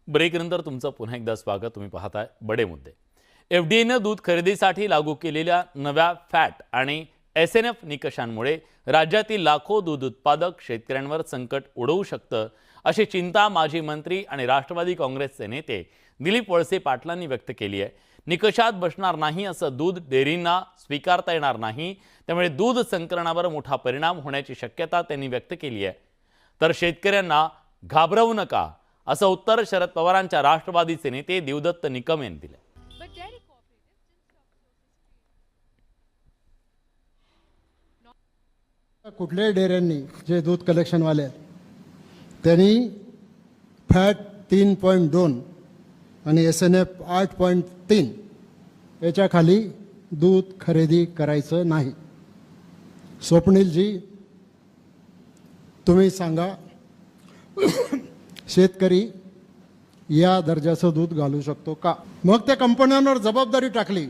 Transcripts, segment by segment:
ब्रेकनंतर तुमचं पुन्हा एकदा स्वागत. तुम्ही पाहताय बडे मुद्दे. एफडीएनं दूध खरेदीसाठी लागू केलेल्या नव्या फॅट आणि एसएनएफ निकषांमुळे राज्यातील लाखो दूध उत्पादक शेतकऱ्यांवर संकट ओढवू शकतं अशी चिंता माजी मंत्री आणि राष्ट्रवादी काँग्रेसचे नेते दिलीप वळसे पाटलांनी व्यक्त केली आहे. निकषात बसणार नाही असं दूध डेअरींना स्वीकारता येणार नाही, त्यामुळे दूध संकलनावर मोठा परिणाम होण्याची शक्यता त्यांनी व्यक्त केली आहे. तर शेतकऱ्यांना घाबरवू नका असं उत्तर शरद पवारांच्या राष्ट्रवादीचे नेते देवदत्त निकम यांनी दिले. कुठल्याही डेअऱ्यांनी जे दूध कलेक्शनवाले आहेत त्यांनी फॅट 3.2 आणि SNF 8.3 याच्या खाली दूध खरेदी करायचं नाही. स्वप्नीलजी, तुम्ही सांगा, शेतकरी या दर्जाचं दूध घालू शकतो का? मग त्या कंपन्यांवर जबाबदारी टाकली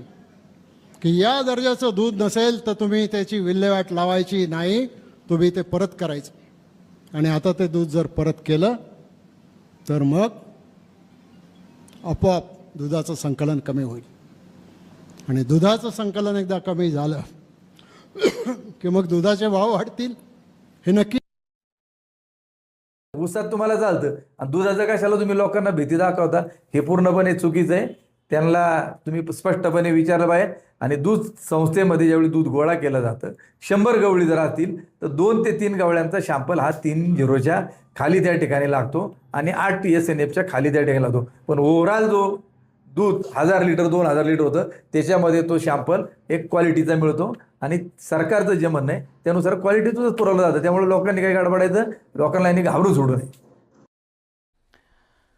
की या दर्जाचं दूध नसेल तर तुम्ही त्याची विल्हेवाट लावायची नाही, तुम्ही ते परत करायचं. आणि आता ते दूध जर परत केलं तर मग आपोआप दुधाचं संकलन कमी होईल. आणि दुधाचं संकलन एकदा कमी झालं की मग दुधाचे भाव वाढतील, हे नक्की. ऊसात तुम्हाला चालतं आणि दुधाचं कशाला तुम्ही लोकांना भीती दाखवता? हे पूर्णपणे चुकीचं आहे. त्यांना तुम्ही स्पष्टपणे विचारलं पाहिजे. आणि दूध संस्थेमध्ये ज्यावेळी दूध गोळा केलं जातं, 100 गवळी जर असतील तर 2 ते 3 गवळ्यांचा शॅम्पल हा 3.0च्या खाली त्या ठिकाणी लागतो आणि 8 SNFच्या खाली त्या ठिकाणी लागतो. पण ओव्हरऑल जो दूध 1000 लिटर 2000 लिटर होतं त्याच्यामध्ये तो शॅम्पल एक क्वालिटीचा मिळतो. आणि सरकारचं जे म्हणणं आहे त्यानुसार क्वालिटीचंच पुरवलं जातं. त्यामुळे लोकांनी काय गडबडायचं, लोकांना यांनी घाबरून सोडू नये.